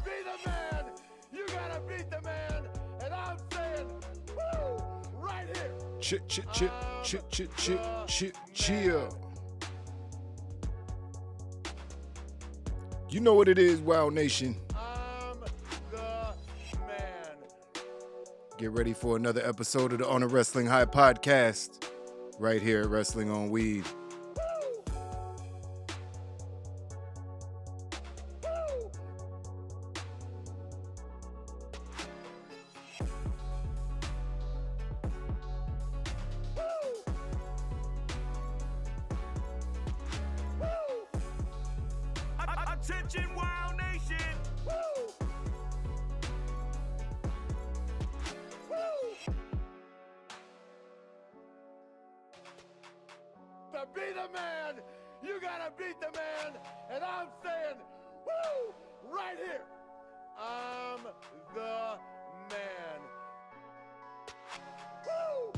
be the man, you gotta beat the man. And I'm saying, woo, right here. Chill. You know what it is, Wow Nation. I'm the man. Get ready for another episode of the On a Wrestling High podcast, right here at Wrestling on Weed. Attention, Wow Nation! Woo! Woo! To be the man, you gotta beat the man. And I'm saying, woo, right here. I'm the man. Woo!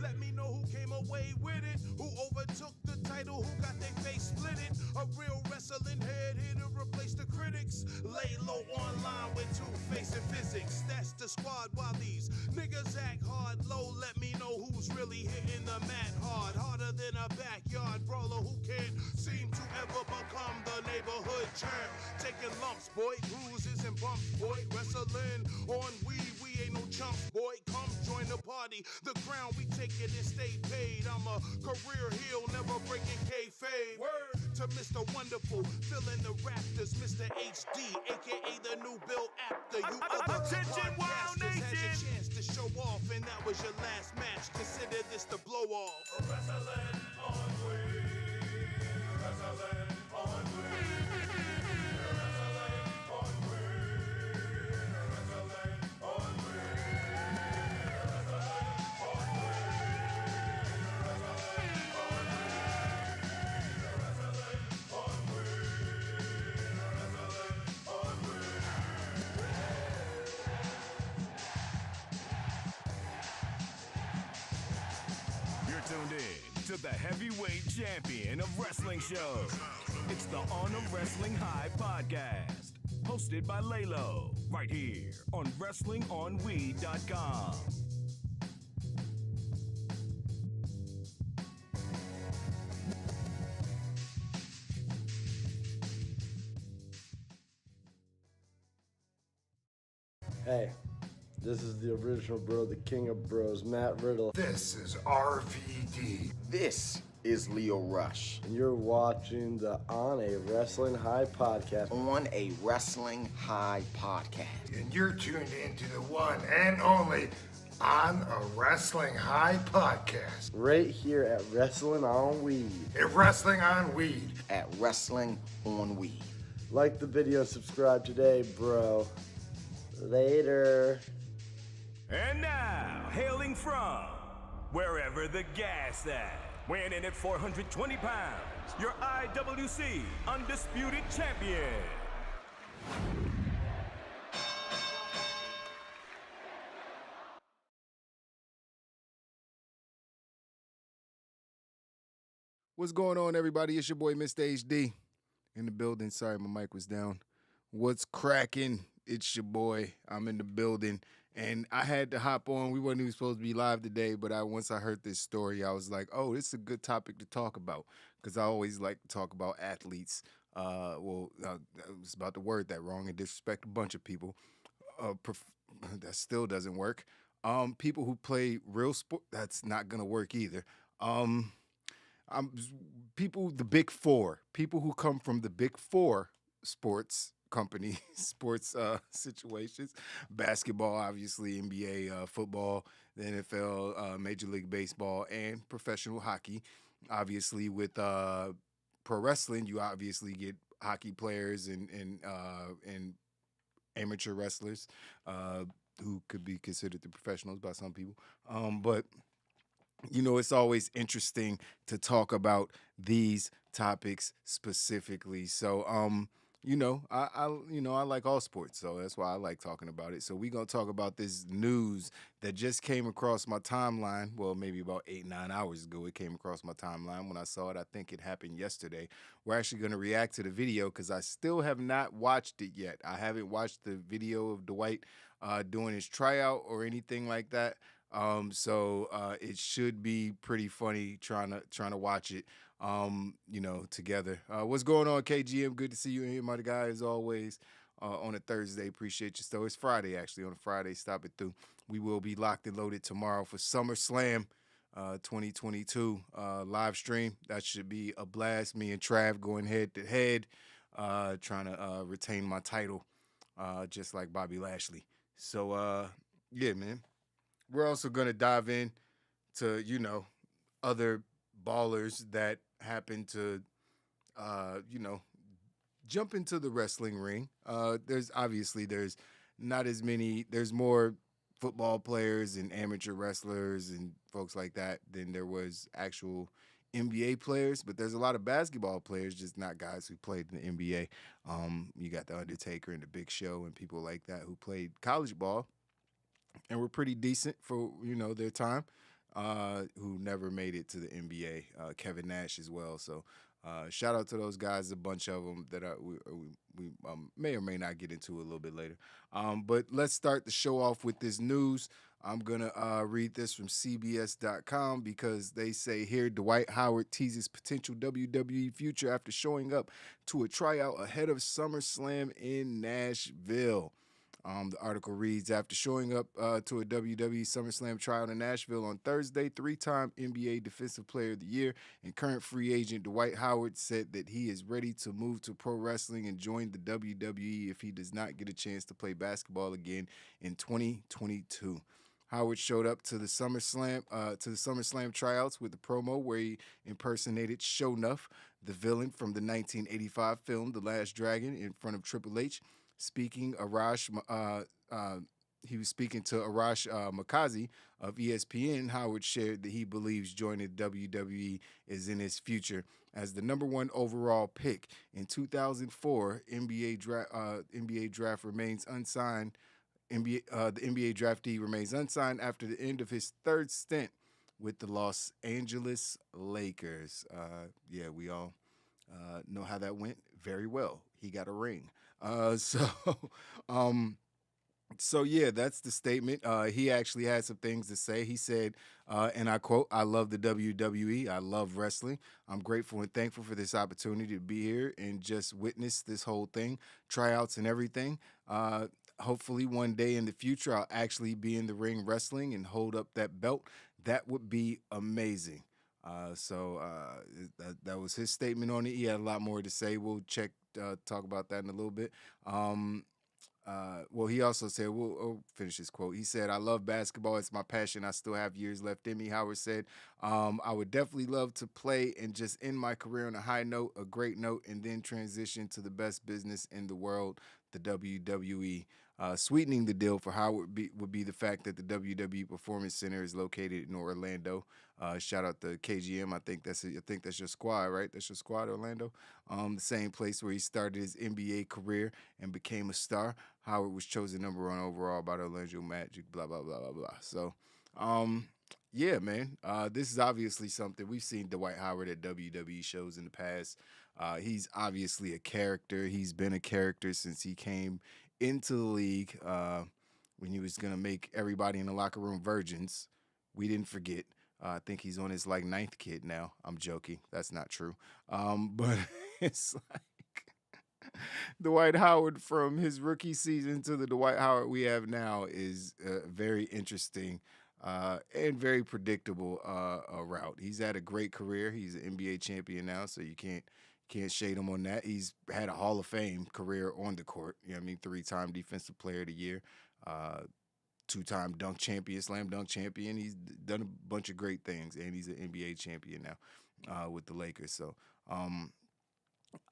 Let me know who came away with it, who overtook the title, who got their face splitted. A real wrestling head here to replace the critics. Lay low online with two-facing physics. That's the squad while these niggas act hard low. Let me know who's really hitting the mat hard. Harder than a backyard brawler who can't seem to ever become the neighborhood champ. Taking lumps, boy, bruises and bumps, boy. Wrestling on weed, we ain't no chumps, boy. Come join the party. The crown we take it and stay paid. I'm a career heel, never breaking kayfabe. Word to Mr. Wonderful, filling the Raptors, Mr. HD, aka the new Bill Apter. You other podcasters had your chance to show off, and that was your last match. Consider this the blow off. Wrestling on weed. Wrestling on weed. Tuned in to the heavyweight champion of wrestling shows. It's the On a Wrestling High podcast, hosted by Laylo, right here on WrestlingOnWeed.com. Hey, this is the original bro, the king of bros, Matt Riddle. This is RVD. This is Leo Rush. And you're watching the On a Wrestling High podcast. On a Wrestling High podcast. And you're tuned into the one and only On a Wrestling High podcast. Right here at Wrestling on Weed. At Wrestling on Weed. At Wrestling on Weed. Like the video and subscribe today, bro. Later. And now, hailing from wherever the gas at, weighing in at 420 pounds, your IWC Undisputed Champion. What's going on, everybody? It's your boy, Mr. HD, in the building. Sorry, my mic was down. What's cracking? It's your boy. I'm in the building. And I had to hop on. We weren't even supposed to be live today, but once I heard this story, I was like, oh, this is a good topic to talk about, because I always like to talk about athletes. I was about to word that wrong and disrespect a bunch of people. That still doesn't work. People who play real sport, that's not going to work either. The big four, people who come from the big four sports company, sports situations, basketball, obviously, NBA, football, the NFL, Major League Baseball, and professional hockey, obviously with pro wrestling, you obviously get hockey players and amateur wrestlers who could be considered the professionals by some people. But it's always interesting to talk about these topics specifically. So, I like all sports, so that's why I like talking about it. So we're gonna talk about this news that just came across my timeline. Well, maybe about 8-9 hours ago, it came across my timeline. When I saw it, I think it happened yesterday. We're actually gonna react to the video because I still have not watched it yet. I haven't watched the video of Dwight doing his tryout or anything like that. So it should be pretty funny trying to watch it, together. What's going on, KGM? Good to see you in here, my guy, as always, on a Thursday. Appreciate you. So it's Friday, actually. On a Friday, stop it through. We will be locked and loaded tomorrow for SummerSlam 2022 live stream. That should be a blast. Me and Trav going head to head, trying to retain my title, just like Bobby Lashley. So, yeah, man. We're also going to dive in to, other ballers that happen to, jump into the wrestling ring. There's not as many, there's more football players and amateur wrestlers and folks like that than there was actual NBA players, but there's a lot of basketball players, just not guys who played in the NBA. You got The Undertaker and The Big Show and people like that who played college ball and were pretty decent for, their time, who never made it to the NBA. Kevin Nash as well. So shout out to those guys, a bunch of them that we may or may not get into a little bit later. But let's start the show off with this news. I'm going to read this from CBS.com because they say here, Dwight Howard teases potential WWE future after showing up to a tryout ahead of SummerSlam in Nashville. The article reads, after showing up to a WWE SummerSlam tryout in Nashville on Thursday, three-time NBA Defensive Player of the Year and current free agent Dwight Howard said that he is ready to move to pro wrestling and join the WWE if he does not get a chance to play basketball again in 2022. Howard showed up to the SummerSlam tryouts with a promo where he impersonated Sho'nuff, the villain from the 1985 film The Last Dragon, in front of Triple H. He was speaking to Arash Makazi of ESPN. Howard shared that he believes joining WWE is in his future as the number one overall pick in 2004. NBA draft remains unsigned. The NBA draftee remains unsigned after the end of his third stint with the Los Angeles Lakers. We all know how that went very well. He got a ring. So yeah, that's the statement. He actually had some things to say. He said, and I quote, "I love the WWE. I love wrestling. I'm grateful and thankful for this opportunity to be here and just witness this whole thing, tryouts and everything. Hopefully one day in the future, I'll actually be in the ring wrestling and hold up that belt. That would be amazing." That was his statement on it. He had a lot more to say. We'll talk about that in a little bit. He also said, we'll finish his quote. He said, "I love basketball. It's my passion. I still have years left in me." Howard said, "I would definitely love to play and just end my career on a high note, a great note, and then transition to the best business in the world, the WWE." Sweetening the deal for Howard would be the fact that the WWE Performance Center is located in Orlando. Shout out to KGM. I think that's your squad, right? That's your squad, Orlando. The same place where he started his NBA career and became a star. Howard was chosen number one overall by the Orlando Magic. Blah blah blah blah blah. So, yeah, man. This is obviously something we've seen Dwight Howard at WWE shows in the past. He's obviously a character. He's been a character since he came into the league when he was going to make everybody in the locker room virgins. We didn't forget. I think he's on his 9th kid now. I'm joking. That's not true. But it's like Dwight Howard from his rookie season to the Dwight Howard we have now is very interesting and very predictable route. He's had a great career. He's an NBA champion now, so you can't shade him on that. He's had a Hall of Fame career on the court. 3-time Defensive Player of the Year, 2-time dunk champion, slam dunk champion. He's done a bunch of great things, and he's an NBA champion now with the Lakers. So,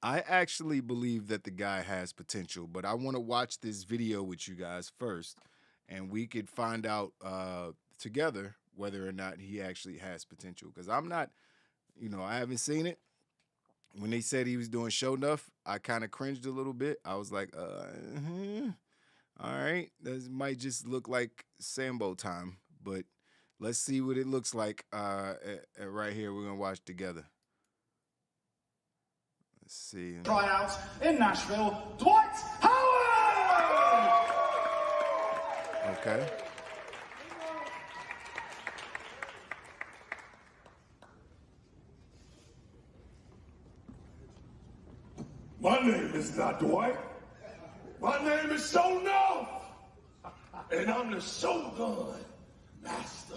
I actually believe that the guy has potential, but I want to watch this video with you guys first, and we could find out together whether or not he actually has potential. Because I'm not, I haven't seen it. When they said he was doing show enough, I kind of cringed a little bit. I was like, all right, this might just look like Sambo time, but let's see what it looks like right here. We're gonna watch together. Let's see. Tryouts in Nashville, Dwight Howard! Okay. My name is not Dwight. My name is Sho'nuff. And I'm the Shogun Master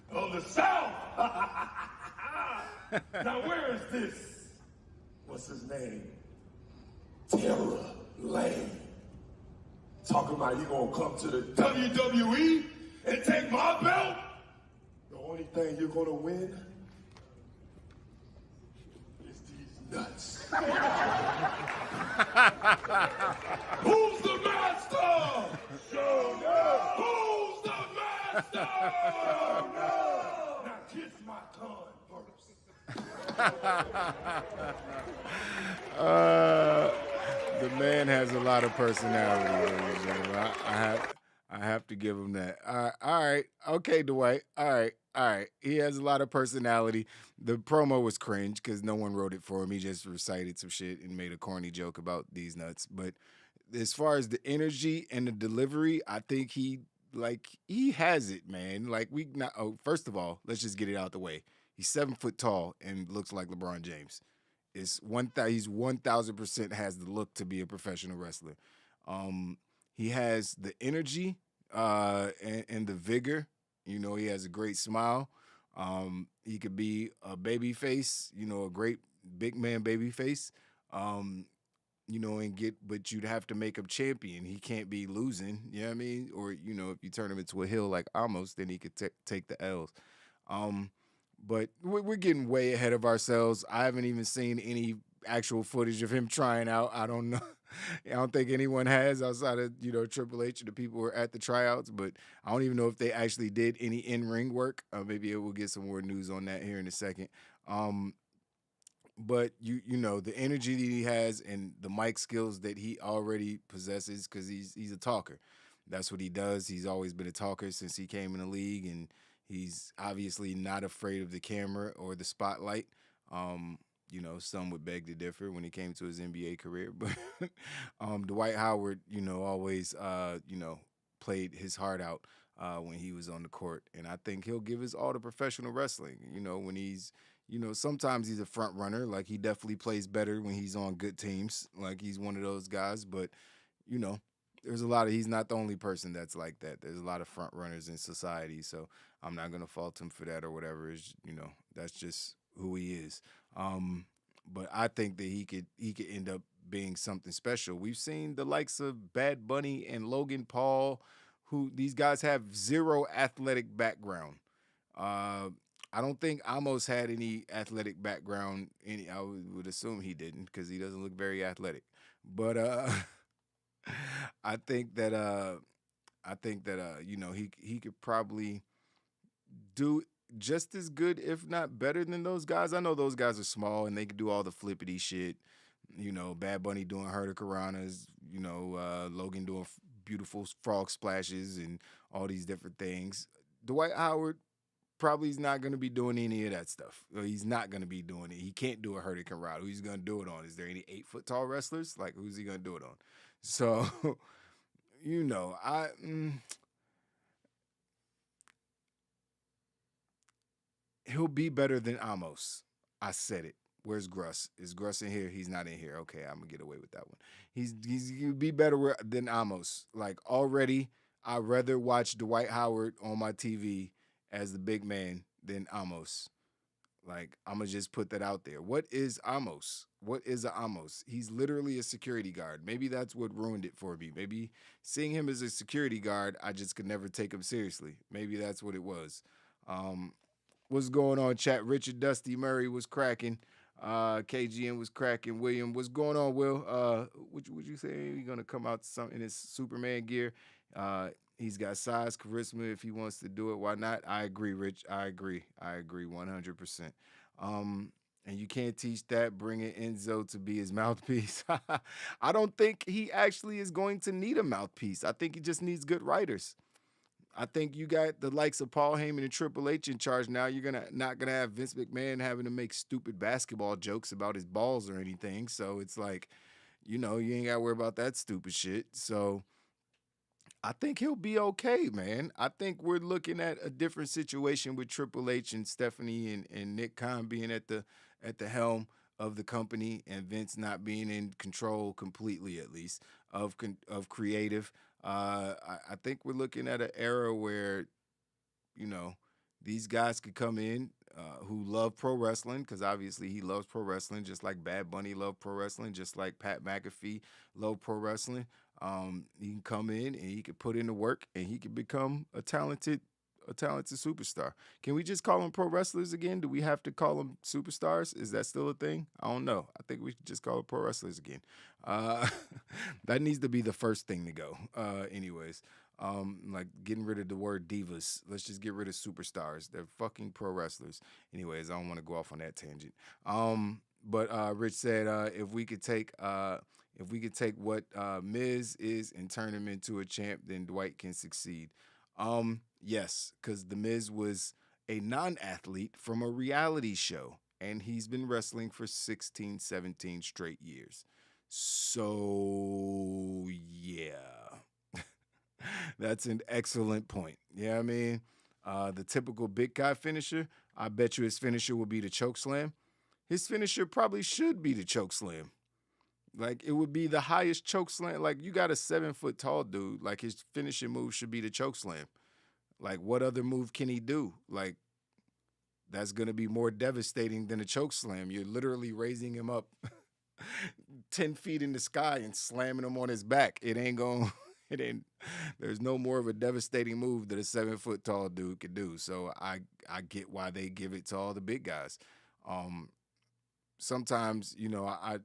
of the South. Now where is this? What's his name? Terror Lane. Talking about you gonna come to the WWE and take my belt? The only thing you're gonna win is these nuts. Who's the master? Sho'nuff. Who's the master? Sho'nuff. Now kiss my tongue first. The man has a lot of personality. Ladies and gentlemen. I have to give him that. All right. Okay, Dwight. All right. He has a lot of personality. The promo was cringe because no one wrote it for him. He just recited some shit and made a corny joke about these nuts. But as far as the energy and the delivery, I think he has it, man. First of all, let's just get it out the way. He's 7 foot tall and looks like LeBron James. He's 1,000% has the look to be a professional wrestler. He has the energy and the vigor. He has a great smile. He could be a baby face, a great big man baby face. But you'd have to make him champion. He can't be losing, you know what I mean? Or, if you turn him into a heel like Amos, then he could take the L's. But we're getting way ahead of ourselves. I haven't even seen any actual footage of him trying out. I don't know. I don't think anyone has outside of, Triple H and the people who were at the tryouts. But I don't even know if they actually did any in-ring work. Maybe we'll get some more news on that here in a second. But, the energy that he has and the mic skills that he already possesses, because he's a talker. That's what he does. He's always been a talker since he came in the league, and he's obviously not afraid of the camera or the spotlight. Some would beg to differ when he came to his NBA career. But Dwight Howard, always, played his heart out when he was on the court. And I think he'll give his all to professional wrestling. When he's, sometimes he's a front runner. Like, he definitely plays better when he's on good teams. Like, he's one of those guys. But, there's a lot of, he's not the only person that's like that. There's a lot of front runners in society, so I'm not going to fault him for that or whatever. It's, that's just who he is. But I think that he could end up being something special. We've seen the likes of Bad Bunny and Logan Paul, who these guys have zero athletic background. I don't think Amos had any athletic background. I would assume he didn't, because he doesn't look very athletic. But I think that he could probably do just as good, if not better, than those guys. I know those guys are small and they can do all the flippity shit. Bad Bunny doing hurricanranas, Logan doing beautiful frog splashes and all these different things. Dwight Howard probably is not going to be doing any of that stuff. He's not going to be doing it. He can't do a hurricanrana. Who's going to do it on? Is there any 8 foot tall wrestlers? Like, who's he going to do it on? So, he'll be better than Amos. I said it. Where's Gruss? Is Gruss in here? He's not in here. Okay, I'm gonna get away with that one. He'll be better than Amos. Like, already, I'd rather watch Dwight Howard on my TV as the big man than Amos. Like, I'm gonna just put that out there. What is Amos? What is a Amos? He's literally a security guard. Maybe that's what ruined it for me. Maybe seeing him as a security guard, I just could never take him seriously. Maybe that's what it was. What's going on, chat? Richard Dusty Murray was cracking. KGN was cracking. William, what's going on, Will? What you say? He's gonna come out in his Superman gear. He's got size, charisma. If he wants to do it, why not? I agree, Rich. I agree 100%. And you can't teach that. Bringing Enzo to be his mouthpiece. I don't think he actually is going to need a mouthpiece. I think he just needs good writers. I think you got the likes of Paul Heyman and Triple H in charge now. You're not gonna have Vince McMahon having to make stupid basketball jokes about his balls or anything. So it's like, you ain't gotta worry about that stupid shit. So I think he'll be okay, man. I think we're looking at a different situation with Triple H and Stephanie and Nick Khan being at the helm of the company and Vince not being in control completely, at least, of creative. I think we're looking at an era where, these guys could come in who love pro wrestling, because obviously he loves pro wrestling, just like Bad Bunny loved pro wrestling, just like Pat McAfee loved pro wrestling. He can come in and he could put in the work and he could become a talented superstar. Can we just call them pro wrestlers again? Do we have to call them superstars? Is that still a thing? I don't know. I think we should just call them pro wrestlers again. That needs to be the first thing to go. Anyways, like getting rid of the word divas. Let's just get rid of superstars. They're fucking pro wrestlers. Anyways, I don't want to go off on that tangent. But Rich said if we could take what Miz is and turn him into a champ, then Dwight can succeed. Yes, because The Miz was a non-athlete from a reality show, and he's been wrestling for 16, 17 straight years. So, yeah. That's an excellent point. Yeah, I mean, the typical big guy finisher, I bet you his finisher will be the choke slam. His finisher probably should be the choke slam. Like, it would be the highest choke slam. Like, you got a 7-foot tall dude. Like, his finishing move should be the choke slam. Like, what other move can he do? Like, that's going to be more devastating than a choke slam. You're literally raising him up 10 feet in the sky and slamming him on his back. There's no more of a devastating move that a 7-foot tall dude could do. So I get why they give it to all the big guys. Sometimes, I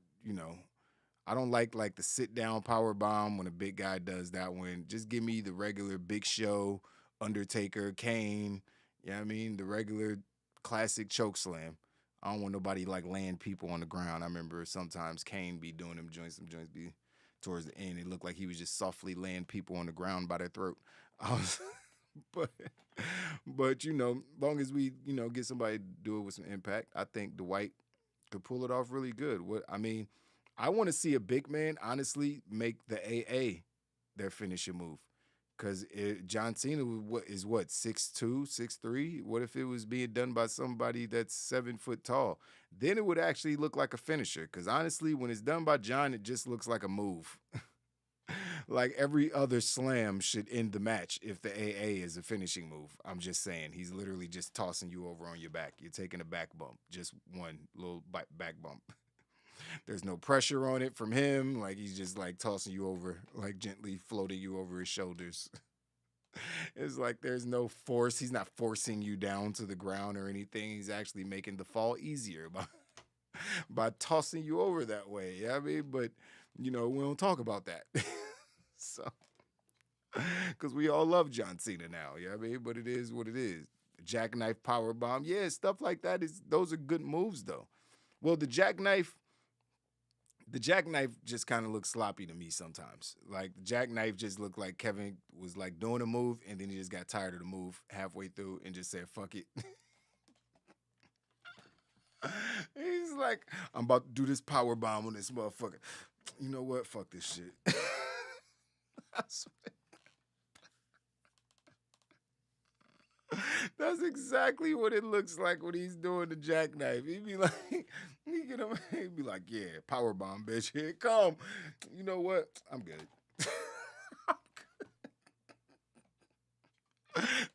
don't like the sit down power bomb when a big guy does that one. Just give me the regular Big Show, Undertaker, Kane. You know what I mean? The regular classic choke slam. I don't want nobody laying people on the ground. I remember sometimes Kane be doing them joints. Some joints be towards the end. It looked like he was just softly laying people on the ground by their throat. But long as we get somebody to do it with some impact, I think Dwight could pull it off really good. I want to see a big man, honestly, make the AA their finishing move. Because John Cena is 6'2", 6'3"? What if it was being done by somebody that's 7 foot tall? Then it would actually look like a finisher. Because honestly, when it's done by John, it just looks like a move. Like every other slam should end the match if the AA is a finishing move. I'm just saying. He's literally just tossing you over on your back. You're taking a back bump. Just one little back bump. There's no pressure on it from him. Like, he's just tossing you over, gently floating you over his shoulders. It's like there's no force. He's not forcing you down to the ground or anything. He's actually making the fall easier by tossing you over that way. Yeah, I mean, but we don't talk about that. So, because we all love John Cena now. Yeah, I mean, but it is what it is. The jackknife power bomb. Yeah, stuff like that those are good moves though. Well, the jackknife just kind of looks sloppy to me sometimes. Like, the jackknife just looked like Kevin was doing a move and then he just got tired of the move halfway through and just said, fuck it. He's like, I'm about to do this power bomb on this motherfucker. You know what? Fuck this shit. I swear. That's exactly what it looks like when he's doing the jackknife. He'd be like, he'd be like, yeah, power bomb, bitch. Here it come. You know what? I'm good.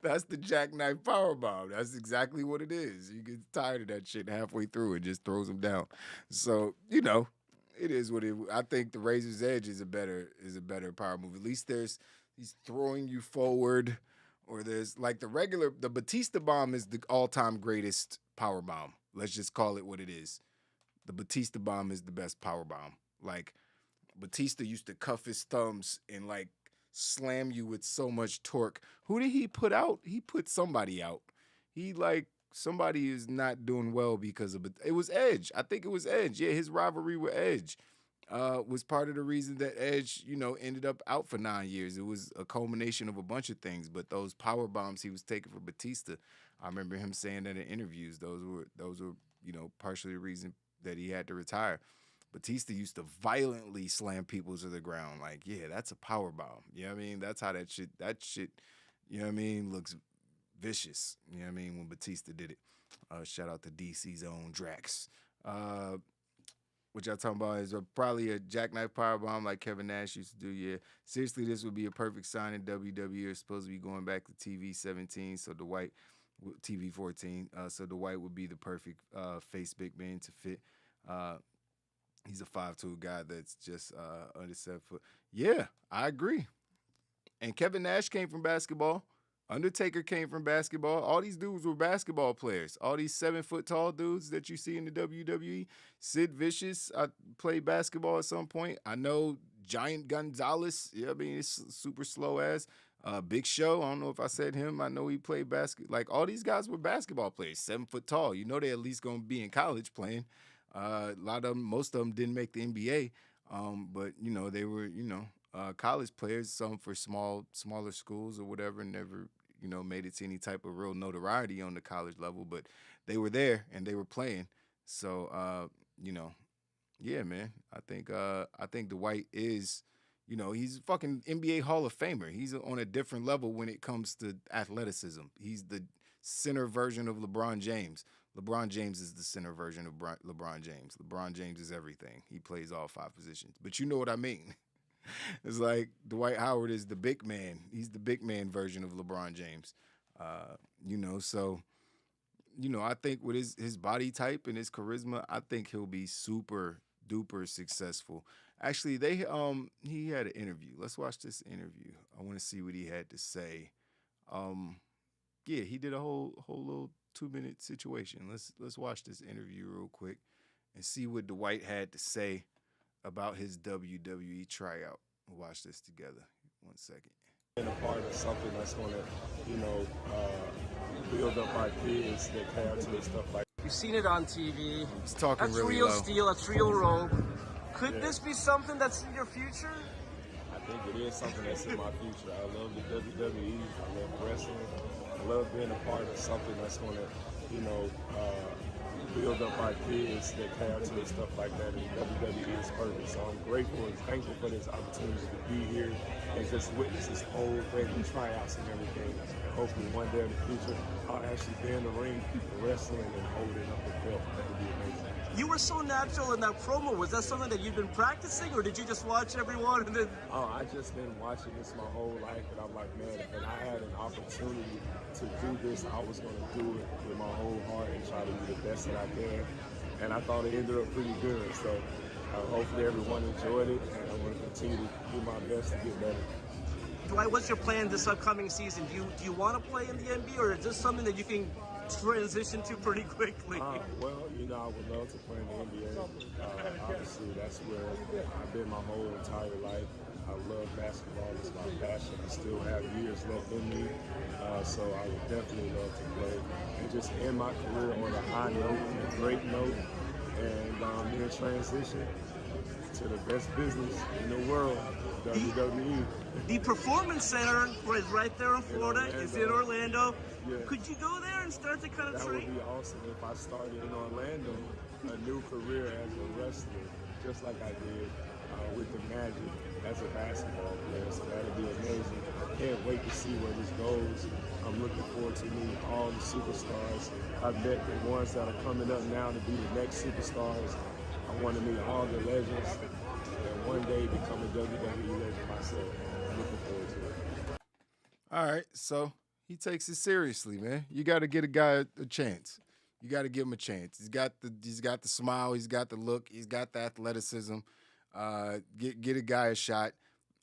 That's the jackknife power bomb. That's exactly what it is. You get tired of that shit halfway through and just throws him down. So, it is what it. I think the Razor's Edge is a better power move. At least he's throwing you forward. Or there's the Batista bomb is the all-time greatest power bomb. Let's just call it what it is. the Batista bomb is the best power bomb. Like, Batista used to cuff his thumbs and, like, slam you with so much torque. Who did he put out? He put somebody out. Somebody is not doing well because of it. It was Edge. I think it was Edge. Yeah, his rivalry with Edge was part of the reason that Edge, ended up out for 9 years. It was a culmination of a bunch of things, but those power bombs he was taking for Batista, I remember him saying that in interviews. Those were partially the reason that he had to retire. Batista used to violently slam people to the ground. Like, yeah, that's a power bomb. You know what I mean? That's how that shit, you know what I mean, looks vicious. You know what I mean? When Batista did it. Shout out to DC's own Drax. What y'all talking about is probably a jackknife powerbomb like Kevin Nash used to do, yeah. Seriously, this would be a perfect sign in WWE. It's supposed to be going back to TV 17, so Dwight, TV 14, so Dwight would be the perfect face big man to fit. He's a 5'2" guy that's just under 7 foot. Yeah, I agree. And Kevin Nash came from basketball. Undertaker came from basketball. All these dudes were basketball players. All these 7 foot tall dudes that you see in the WWE. Sid Vicious, I played basketball at some point. I know Giant Gonzalez. Yeah, I mean, it's super slow ass. Big Show, I don't know if I said him. I know he played basketball. Like, all these guys were basketball players, 7 foot tall. You know, they at least going to be in college playing. A lot of them, most of them didn't make the NBA. But, they were, college players, some for smaller schools or whatever, never, made it to any type of real notoriety on the college level, but they were there and they were playing. So, yeah, man, I think Dwight is, he's a fucking NBA Hall of Famer. He's on a different level when it comes to athleticism. He's the center version of LeBron James. LeBron James is the center version of LeBron James. LeBron James is everything. He plays all 5 positions. But you know what I mean. It's like Dwight Howard is the big man. He's the big man version of LeBron James. So, I think with his body type and his charisma, I think he'll be super duper successful. Actually, he had an interview. Let's watch this interview. I want to see what he had to say. Yeah, he did a whole little 2-minute situation. Let's watch this interview real quick and see what Dwight had to say about his WWE tryout. We'll watch this together. 1 second. Being a part of something that's going to, build up our kids, their character and stuff like that. You've seen it on TV. He's talking that's really real low. Steel. That's real rope. Could this be something that's in your future? I think it is something that's in my future. I love the WWE. I love wrestling. I love being a part of something that's going to, build up our kids, their character and stuff like that, and WWE is perfect. So I'm grateful and thankful for this opportunity to be here and just witness this whole thing, the tryouts and everything. And hopefully one day in the future, I'll actually be in the ring, wrestling and holding up the belt. That would be amazing. You were so natural in that promo. Was that something that you've been practicing, or did you just watch everyone and then? Oh, I just been watching this my whole life, and I'm like, man, if I had an opportunity to do this, I was going to do it with my whole heart and try to do the best that I can. And I thought it ended up pretty good. So hopefully everyone enjoyed it, and I'm going to continue to do my best to get better. Dwight, what's your plan this upcoming season? Do you want to play in the NBA, or is this something that you can transition to pretty quickly? Well, I would love to play in the NBA. Obviously, that's where I've been my whole entire life. I love basketball. It's my passion. I still have years left in me. So I would definitely love to play and just end my career on a high note, a great note, and then transition to the best business in the world, WWE. The Performance Center is right there in Florida. It's in Orlando. Yeah. Could you go there and start to kind of train? That would be awesome if I started in Orlando a new career as a wrestler, just like I did with the Magic as a basketball player. So that would be amazing. I can't wait to see where this goes. I'm looking forward to meeting all the superstars. I've met the ones that are coming up now to be the next superstars. I want to meet all the legends and one day become a WWE legend myself. I'm looking forward to it. All right, so he takes it seriously, man. You got to get a guy a chance. You got to give him a chance. He's got the smile. He's got the look. He's got the athleticism. Get a guy a shot.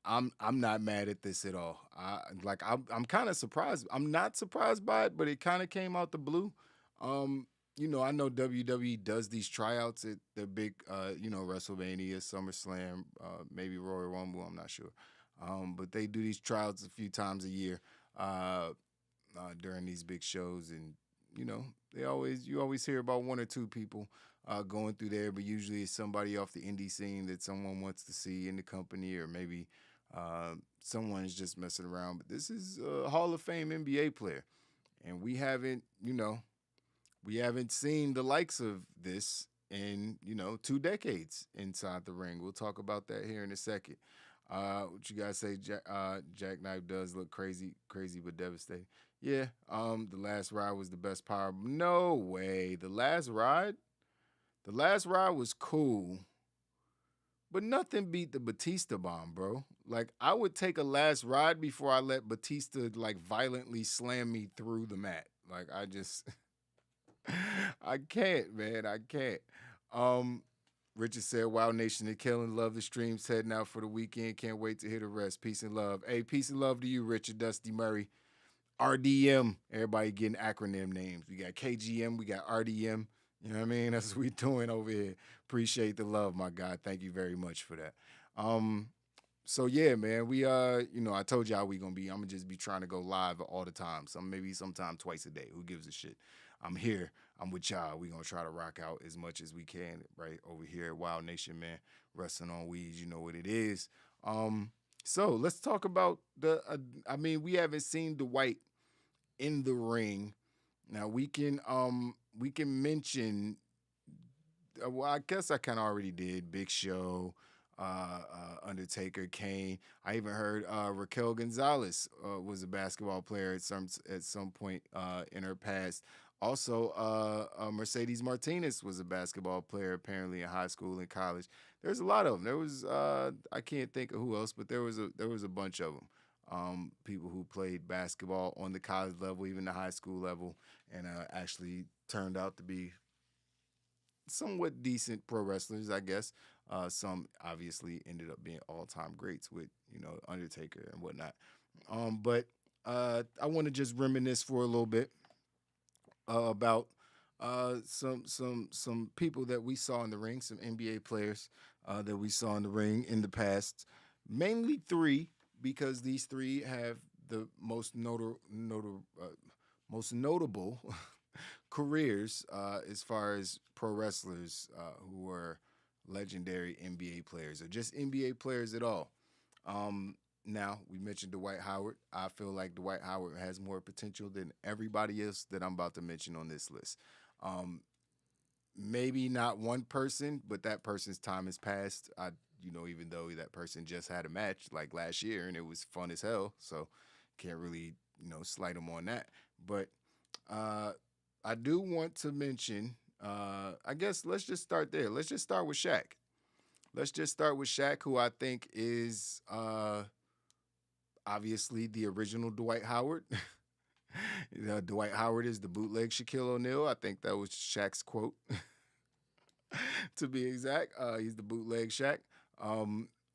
I'm not mad at this at all. I'm kind of surprised. I'm not surprised by it, but it kind of came out the blue. I know WWE does these tryouts at the big, WrestleMania, SummerSlam, maybe Royal Rumble. I'm not sure, but they do these tryouts a few times a year during these big shows, and you always hear about one or two people going through there, but usually it's somebody off the indie scene that someone wants to see in the company, or maybe someone is just messing around. But this is a Hall of Fame NBA player, and we haven't seen the likes of this in 2 decades inside the ring. We'll talk about that here in a second. What you guys say? Jackknife does look crazy but devastating. Yeah. The last ride was the best power. No way. The last ride was cool, but nothing beat the Batista bomb, bro. Like, I would take a last ride before I let Batista violently slam me through the mat. Like, I just. I can't, man. I can't. Richard said, "Wow Nation, they're killing. Love the streams. Heading out for the weekend. Can't wait to hear the rest. Peace and love." Hey, peace and love to you, Richard Dusty Murray. RDM. Everybody getting acronym names. We got KGM. We got RDM. You know what I mean? That's what we doing over here. Appreciate the love, my God. Thank you very much for that. So yeah, man, we I told y'all I'm gonna just be trying to go live all the time. Maybe sometime twice a day. Who gives a shit? I'm here. I'm with y'all. We gonna try to rock out as much as we can right over here at Wild Nation, man. Wrestling on Weeds, you know what it is. So let's talk about we haven't seen Dwight in the ring. Now we can mention. Well, I guess I kind of already did. Big Show, Undertaker, Kane. I even heard Raquel Gonzalez was a basketball player at some point in her past. Also, Mercedes Martinez was a basketball player apparently in high school and college. There's a lot of them. There was I can't think of who else, but there was a bunch of them. People who played basketball on the college level, even the high school level, and actually turned out to be somewhat decent pro wrestlers, I guess. Some obviously ended up being all-time greats with, Undertaker and whatnot. But I want to just reminisce for a little bit about some people that we saw in the ring, some NBA players that we saw in the ring in the past. Mainly 3, because these 3 have the most notable careers as far as pro wrestlers who were legendary NBA players or just NBA players at all. Now, we mentioned Dwight Howard. I feel like Dwight Howard has more potential than everybody else that I'm about to mention on this list. Maybe not one person, but that person's time has passed. Even though that person just had a match like last year and it was fun as hell, so can't really, slight them on that. But I do want to mention, I guess let's just start there. Let's just start with Shaq. Who I think is obviously the original Dwight Howard. Dwight Howard is the bootleg Shaquille O'Neal. I think that was Shaq's quote. To be exact, he's the bootleg Shaq.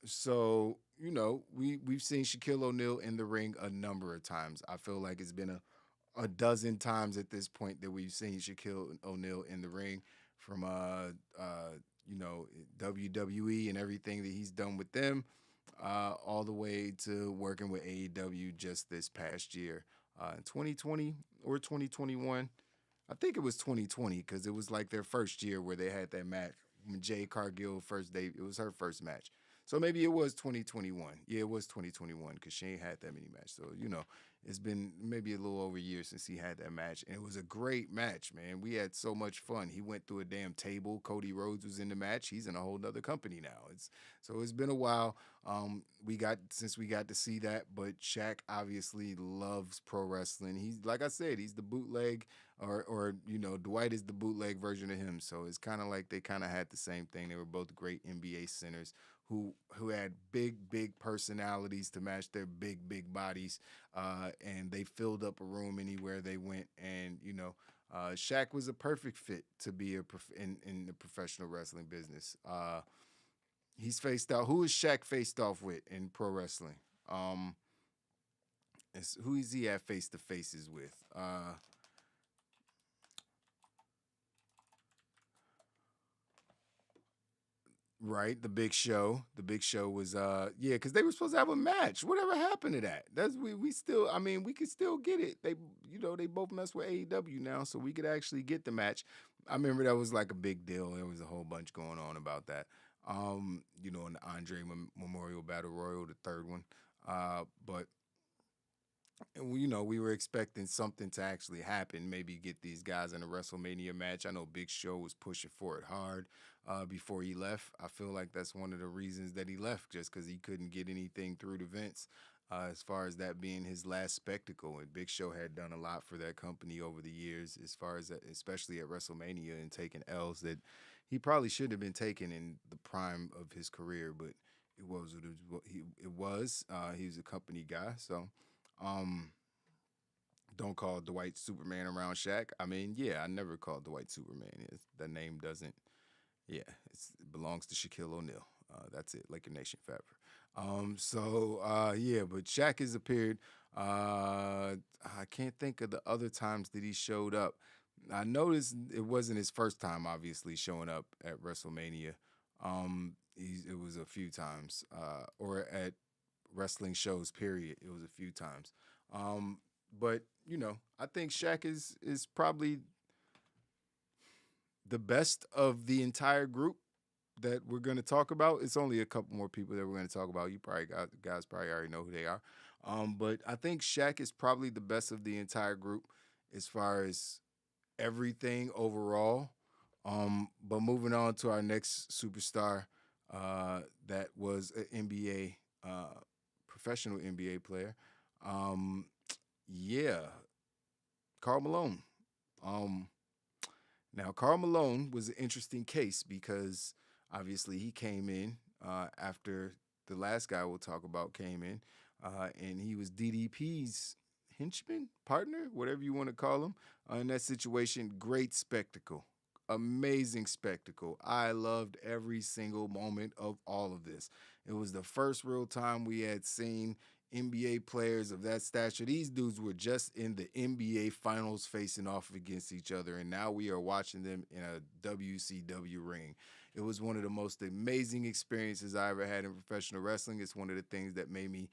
So we've seen Shaquille O'Neal in the ring a number of times. I feel like it's been a dozen times at this point that we've seen Shaquille O'Neal in the ring, from WWE and everything that he's done with them, all the way to working with AEW just this past year, in 2020 or 2021. I think it was 2020 because it was like their first year where they had that match. When Jade Cargill it was her first match. So maybe it was 2021. Yeah, it was 2021 because she ain't had that many matches. So, it's been maybe a little over a year since he had that match. And it was a great match, man. We had so much fun. He went through a damn table. Cody Rhodes was in the match. He's in a whole nother company now. So it's been a while. We got to see that. But Shaq obviously loves pro wrestling. He's, like I said, he's the bootleg or Dwight is the bootleg version of him. So it's kind of like they kind of had the same thing. They were both great NBA centers who had big personalities to match their big bodies, and they filled up a room anywhere they went. And Shaq was a perfect fit to be in the professional wrestling business. He's faced out. Who is Shaq faced off with in pro wrestling? Who is he at face to faces with? Right, the Big Show. The Big Show was yeah, because they were supposed to have a match. Whatever happened to that? That's we still. I mean, we could still get it. They they both mess with AEW now, so we could actually get the match. I remember that was like a big deal. There was a whole bunch going on about that. In the Andre Memorial Battle Royal, the third one. But we were expecting something to actually happen, maybe get these guys in a WrestleMania match. I know Big Show was pushing for it hard before he left. I feel like that's one of the reasons that he left, just because he couldn't get anything through to Vince as far as that being his last spectacle. And Big Show had done a lot for that company over the years, as far as that, especially at WrestleMania, and taking L's that he probably should have been taking in the prime of his career, but it was what it was. He was a company guy, so. Don't call Dwight Superman around Shaq. I mean, yeah, I never called Dwight Superman. The name doesn't, it belongs to Shaquille O'Neal. That's it, Laker Nation forever. But Shaq has appeared. I can't think of the other times that he showed up. I noticed it wasn't his first time, obviously, showing up at WrestleMania. It was a few times, or at wrestling shows, period. It was a few times. But I think Shaq is probably the best of the entire group that we're going to talk about. It's only a couple more people that we're going to talk about. You guys probably already know who they are. But I think Shaq is probably the best of the entire group as far as everything overall. But moving on to our next superstar, that was an NBA, professional NBA player. Karl Malone. Now, Karl Malone was an interesting case because obviously he came in after the last guy we'll talk about came in, and he was DDP's henchman, partner, whatever you want to call him. In that situation, great spectacle. Amazing spectacle. I loved every single moment of all of this. It was the first real time we had seen NBA players of that stature. These dudes were just in the NBA finals facing off against each other, and now we are watching them in a WCW ring. It was one of the most amazing experiences I ever had in professional wrestling. It's one of the things that made me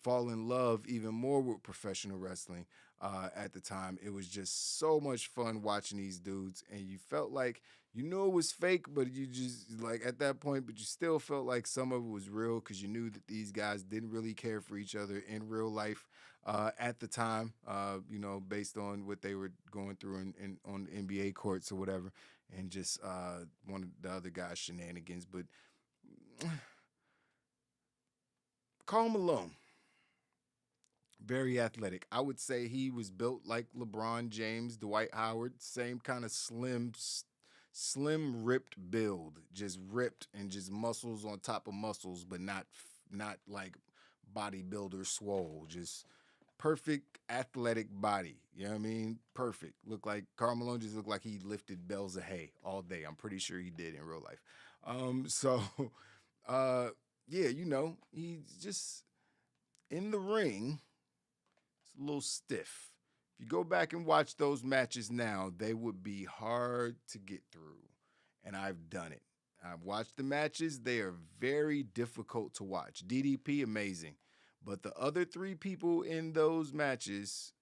fall in love even more with professional wrestling at the time. It was just so much fun watching these dudes, and you felt like you knew it was fake, but you just like at that point, but you still felt like some of it was real because you knew that these guys didn't really care for each other in real life at the time, based on what they were going through on the NBA courts or whatever, and just one of the other guys' shenanigans. But Karl Malone, very athletic. I would say he was built like LeBron James, Dwight Howard, same kind of slim ripped build, just ripped and just muscles on top of muscles, but not like bodybuilder swole, just perfect athletic body. You know what I mean? Perfect. Karl Malone just looked like he lifted bales of hay all day. I'm pretty sure he did in real life. He's just in the ring. It's a little stiff. If you go back and watch those matches now, they would be hard to get through. And I've done it. I've watched the matches. They are very difficult to watch. DDP, amazing. But the other three people in those matches,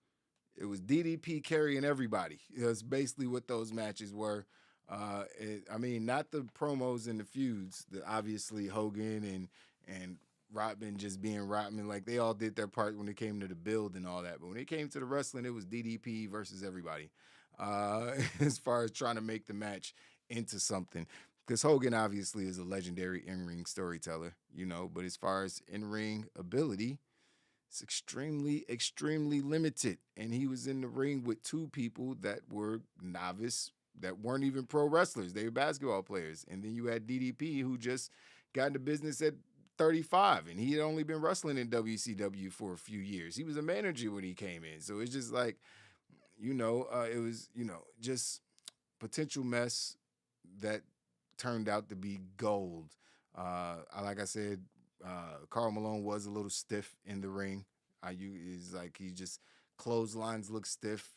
it was DDP carrying everybody. That's basically what those matches were. Not the promos and the feuds. Obviously, Hogan and Rodman just being Rodman, like they all did their part when it came to the build and all that. But when it came to the wrestling, it was DDP versus everybody as far as trying to make the match into something. Because Hogan obviously is a legendary in-ring storyteller, but as far as in-ring ability, it's extremely, extremely limited. And he was in the ring with two people that were novice, that weren't even pro wrestlers. They were basketball players. And then you had DDP, who just got into business at 35, and he had only been wrestling in WCW for a few years. He was a manager when he came in. So it's just like, it was, just potential mess that turned out to be gold. Like I said, Karl Malone was a little stiff in the ring. He just clotheslines look stiff.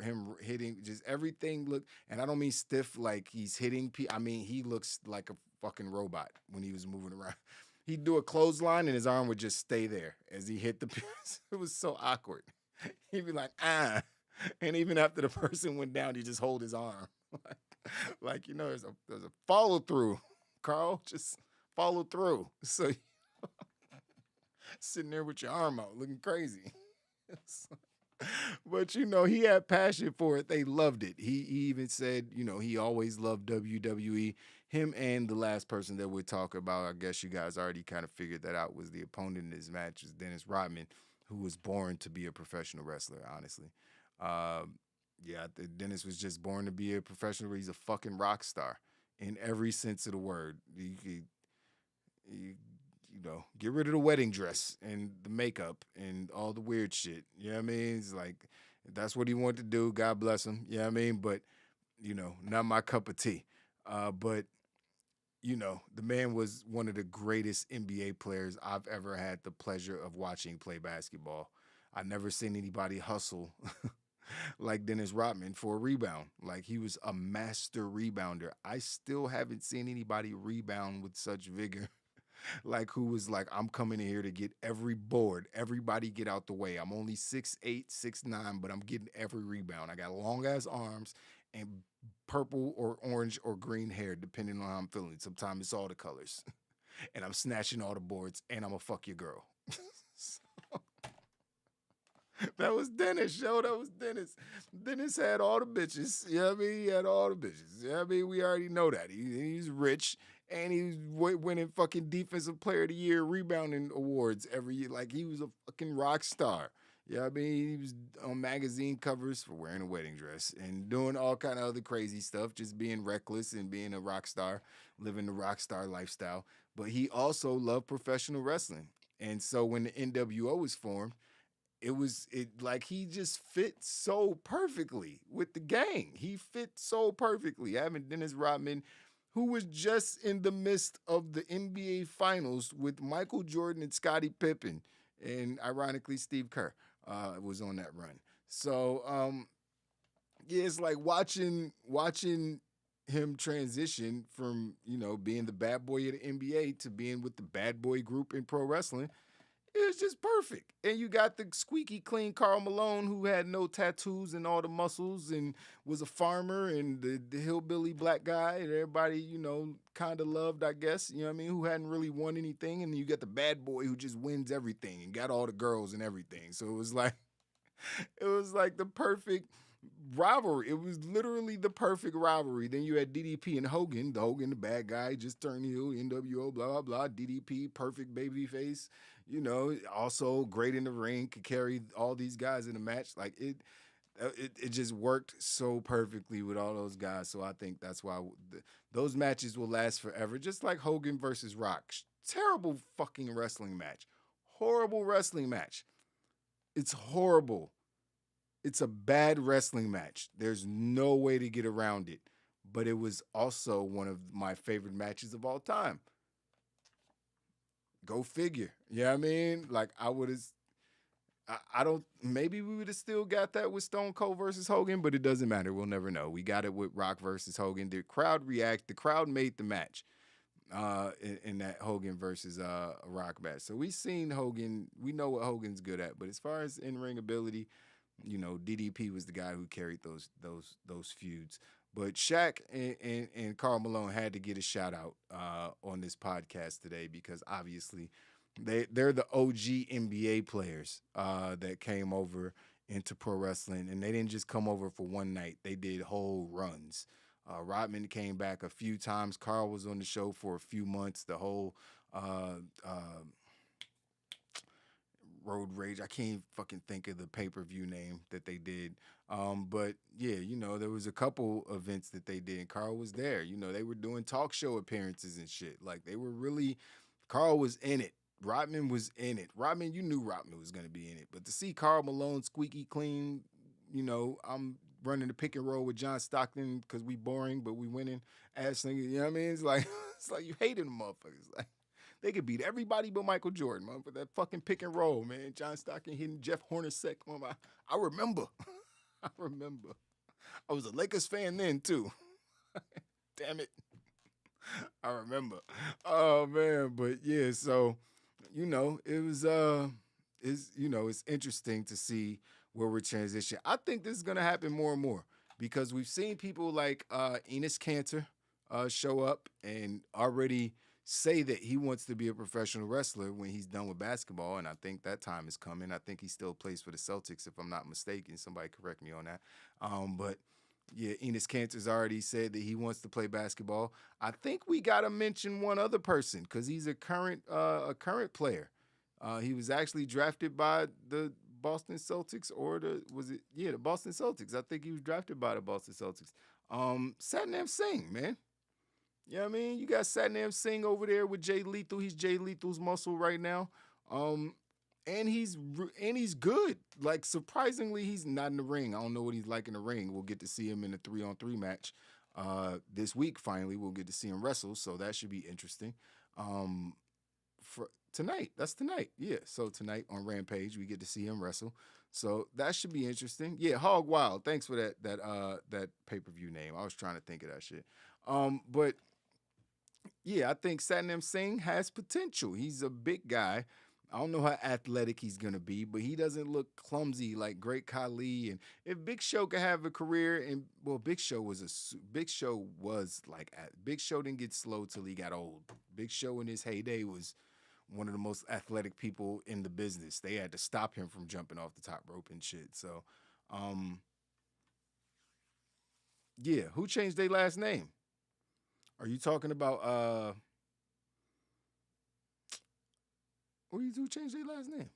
him hitting, just everything looked, and I don't mean stiff like he's hitting. I mean he looks like a fucking robot when he was moving around. He'd do a clothesline and his arm would just stay there as he hit the piece. It was so awkward. He'd be like, ah. And even after the person went down, he'd just hold his arm. Like you know, there's a follow through. Carl, just follow through. So sitting there with your arm out, looking crazy. But you know, he had passion for it. They loved it. He even said, you know, he always loved WWE. Him and the last person that we're talking about, I guess you guys already kind of figured that out, was the opponent in his match, is Dennis Rodman, who was born to be a professional wrestler, honestly. Yeah, Dennis was just born to be a professional. He's a fucking rock star in every sense of the word. You know, get rid of the wedding dress and the makeup and all the weird shit. You know what I mean? It's like, that's what he wanted to do. God bless him. You know what I mean? But, you know, not my cup of tea. But, you know, the man was one of the greatest NBA players I've ever had the pleasure of watching play basketball. I've never seen anybody hustle like Dennis Rodman for a rebound. Like, he was a master rebounder. I still haven't seen anybody rebound with such vigor. Like, who was like, I'm coming in here to get every board. Everybody get out the way. I'm only 6'8", 6'9", but I'm getting every rebound. I got long-ass arms and purple or orange or green hair, depending on how I'm feeling. Sometimes it's all the colors. And I'm snatching all the boards, and I'm going to fuck your girl. That was Dennis, yo. That was Dennis. Dennis had all the bitches. You know what I mean? He had all the bitches. You know what I mean? We already know that. He's rich, and he was winning fucking Defensive Player of the Year rebounding awards every year. Like, he was a fucking rock star. You know what I mean? He was on magazine covers for wearing a wedding dress and doing all kind of other crazy stuff, just being reckless and being a rock star, living the rock star lifestyle. But he also loved professional wrestling. And so when the NWO was formed, like he just fit so perfectly with the gang. He fit so perfectly. Having Dennis Rodman, who was just in the midst of the NBA Finals with Michael Jordan and Scottie Pippen, and ironically Steve Kerr was on that run. So yeah, it's like watching him transition from, you know, being the bad boy of the NBA to being with the bad boy group in pro wrestling. It was just perfect. And you got the squeaky clean Karl Malone, who had no tattoos and all the muscles and was a farmer, and the hillbilly black guy that everybody, you know, kind of loved, I guess, you know what I mean, who hadn't really won anything. And you got the bad boy who just wins everything and got all the girls and everything. So it was like the perfect rivalry. It was literally the perfect rivalry. Then you had DDP and Hogan. The bad guy, just turned heel, NWO, blah, blah, blah. DDP, perfect baby face. You know, also great in the ring, could carry all these guys in the match. Like, it just worked so perfectly with all those guys. So I think that's why those matches will last forever. Just like Hogan versus Rock. Terrible fucking wrestling match. Horrible wrestling match. It's horrible. It's a bad wrestling match. There's no way to get around it. But it was also one of my favorite matches of all time. Go figure. You know what I mean? Like, maybe we would have still got that with Stone Cold versus Hogan, but it doesn't matter. We'll never know. We got it with Rock versus Hogan. The crowd made the match in that Hogan versus Rock match. So we seen Hogan. We know what Hogan's good at. But as far as in-ring ability, you know, DDP was the guy who carried those feuds. But Shaq and Karl Malone had to get a shout out on this podcast today, because obviously they're the OG NBA players that came over into pro wrestling, and they didn't just come over for one night. They did whole runs. Rodman came back a few times. Karl was on the show for a few months. The whole Road Rage. I can't fucking think of the pay-per-view name that they did. But yeah, you know, there was a couple events that they did, and Karl was there. You know, they were doing talk show appearances and shit. Like, they were really, Karl was in it. Rodman was in it. Rodman, you knew Rodman was going to be in it. But to see Karl Malone squeaky clean, you know, I'm running the pick and roll with John Stockton because we boring, but we winning ass nigga. You know what I mean? It's like you hated them motherfuckers. Like, they could beat everybody but Michael Jordan, man. But that fucking pick and roll, man. John Stockton hitting Jeff Hornacek. I remember. I remember. I was a Lakers fan then, too. Damn it. I remember. Oh, man. But, yeah, so, it was, it's interesting to see where we're transitioning. I think this is going to happen more and more because we've seen people like Enes Kanter show up and already say that he wants to be a professional wrestler when he's done with basketball, and I think that time is coming. I think he still plays for the Celtics, if I'm not mistaken. Somebody correct me on that. But yeah, Enes Kanter's already said that he wants to play basketball. I think we got to mention one other person because he's a current player. He was actually drafted by the Boston Celtics, or the Boston Celtics. I think he was drafted by the Boston Celtics. Satnam Singh, man. You know what I mean? You got Satnam Singh over there with Jay Lethal. He's Jay Lethal's muscle right now. And he's good. Like, surprisingly, he's not in the ring. I don't know what he's like in the ring. We'll get to see him in a 3-on-3 match this week. Finally, we'll get to see him wrestle, so that should be interesting. For tonight, that's tonight. Yeah, so tonight on Rampage, we get to see him wrestle. So that should be interesting. Yeah, Hog Wild. Thanks for that pay-per-view name. I was trying to think of that shit. But yeah, I think Satnam Singh has potential. He's a big guy. I don't know how athletic he's going to be, but he doesn't look clumsy like Great Khali. And if Big Show could have a career, and well, Big Show didn't get slow till he got old. Big Show in his heyday was one of the most athletic people in the business. They had to stop him from jumping off the top rope and shit. So, yeah, who changed their last name? Are you talking about who changed their last name?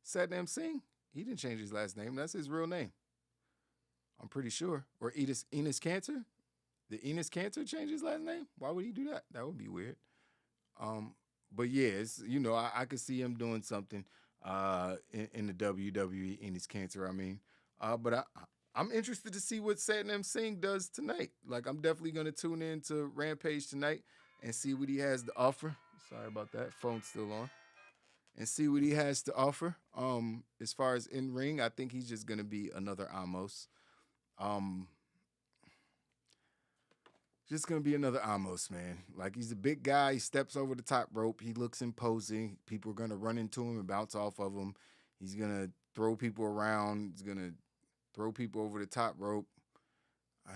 Satnam Singh? He didn't change his last name. That's his real name. I'm pretty sure. Or Enes Kanter? Did Enes Kanter change his last name? Why would he do that? That would be weird. But yeah, it's, I could see him doing something in the WWE, Enes Kanter, I mean. But I'm interested to see what Satnam Singh does tonight. Like, I'm definitely going to tune in to Rampage tonight and see what he has to offer. Sorry about that. Phone's still on. And see what he has to offer. As far as in-ring, I think he's just going to be another Amos. Just going to be another Amos, man. Like, he's a big guy. He steps over the top rope. He looks imposing. People are going to run into him and bounce off of him. He's going to throw people around. He's going to throw people over the top rope. I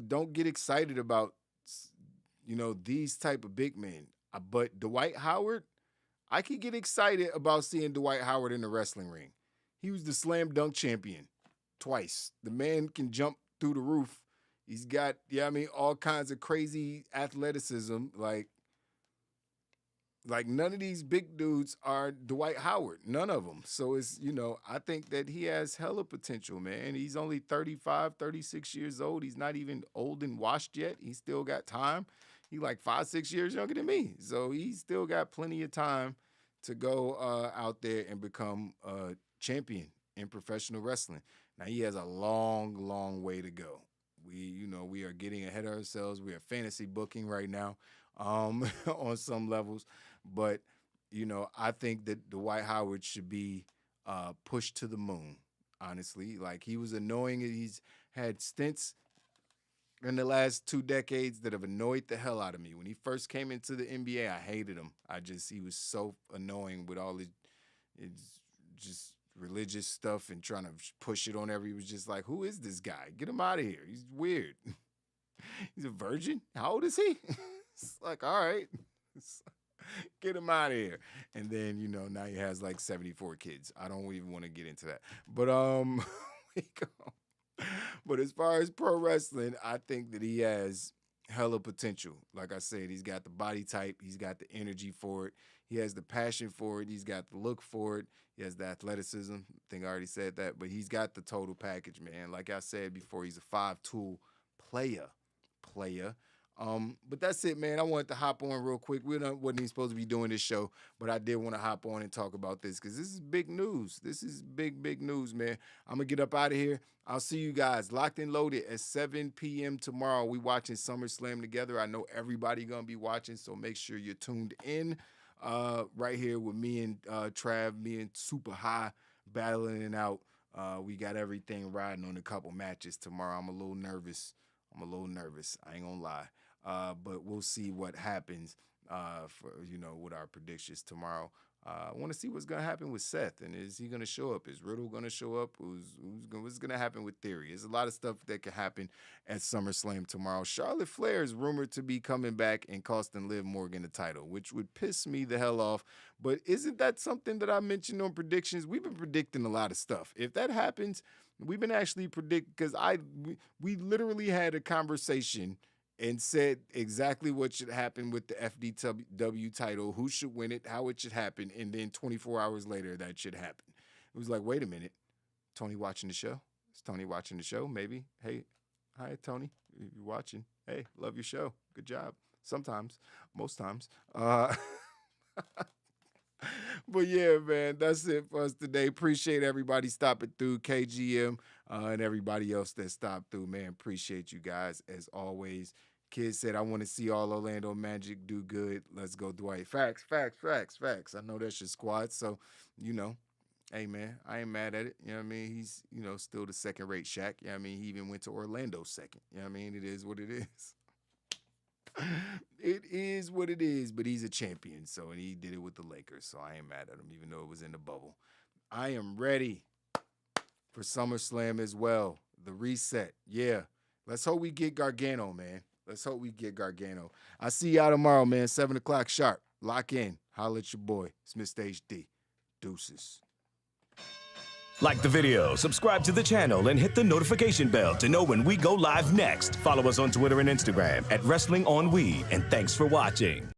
don't get excited about, these type of big men. But Dwight Howard, I could get excited about seeing Dwight Howard in the wrestling ring. He was the slam dunk champion twice. The man can jump through the roof. He's got, all kinds of crazy athleticism. Like none of these big dudes are Dwight Howard. None of them. So it's, I think that he has hella potential, man. He's only 35, 36 years old. He's not even old and washed yet. He's still got time. He's like 5-6 years younger than me. So he's still got plenty of time to go out there and become a champion in professional wrestling. Now, he has a long, long way to go. We are getting ahead of ourselves. We are fantasy booking right now on some levels. But, I think that Dwight Howard should be pushed to the moon, honestly. Like, he was annoying. He's had stints in the last 2 decades that have annoyed the hell out of me. When he first came into the NBA, I hated him. He was so annoying with all his just religious stuff and trying to push it on he was just like, who is this guy? Get him out of here. He's weird. He's a virgin? How old is he? It's like, all right. Get him out of here. And then, now he has like 74 kids. I don't even want to get into that. But But as far as pro wrestling, I think that he has hella potential. Like I said, he's got the body type. He's got the energy for it. He has the passion for it. He's got the look for it. He has the athleticism. I think I already said that. But he's got the total package, man. Like I said before, he's a 5-tool player. But that's it, man. I wanted to hop on real quick. We wasn't even supposed to be doing this show, but I did want to hop on and talk about this because this is big news. This is big, big news, man. I'm going to get up out of here. I'll see you guys locked and loaded at 7 p.m. tomorrow. We watching SummerSlam together. I know everybody going to be watching, so make sure you're tuned in right here with me and Trav, me and Super High battling it out. We got everything riding on a couple matches tomorrow. I'm a little nervous. I ain't gonna lie. But we'll see what happens with our predictions tomorrow. I want to see what's going to happen with Seth, and is he going to show up? Is Riddle going to show up? What's going to happen with Theory? There's a lot of stuff that could happen at SummerSlam tomorrow. Charlotte Flair is rumored to be coming back and costing Liv Morgan the title, which would piss me the hell off. But isn't that something that I mentioned on predictions? We've been predicting a lot of stuff. If that happens, we've been actually predicting, because we literally had a conversation and said exactly what should happen with the FDW title, who should win it, how it should happen, and then 24 hours later, that should happen. It was like, wait a minute, Tony watching the show? Is Tony watching the show? Maybe. Hey, hi, Tony, if you're watching. Hey, love your show. Good job. Sometimes, most times. But yeah, man, that's it for us today. Appreciate everybody stopping through, KGM, and everybody else that stopped through, man. Appreciate you guys, as always. Kid said, I want to see all Orlando Magic do good. Let's go, Dwight. Facts. I know that's your squad, so, hey, man, I ain't mad at it. You know what I mean? He's, still the second-rate Shaq. You know what I mean? He even went to Orlando second. You know what I mean? It is what it is. It is what it is, but he's a champion, and he did it with the Lakers, so I ain't mad at him, even though it was in the bubble. I am ready for SummerSlam as well. The reset, yeah. Let's hope we get Gargano, man. I see y'all tomorrow, man, 7 o'clock sharp. Lock in. Holla at your boy. It's Mr. HD. Deuces. Like the video, subscribe to the channel, and hit the notification bell to know when we go live next. Follow us on Twitter and Instagram at Wrestling on We, and thanks for watching.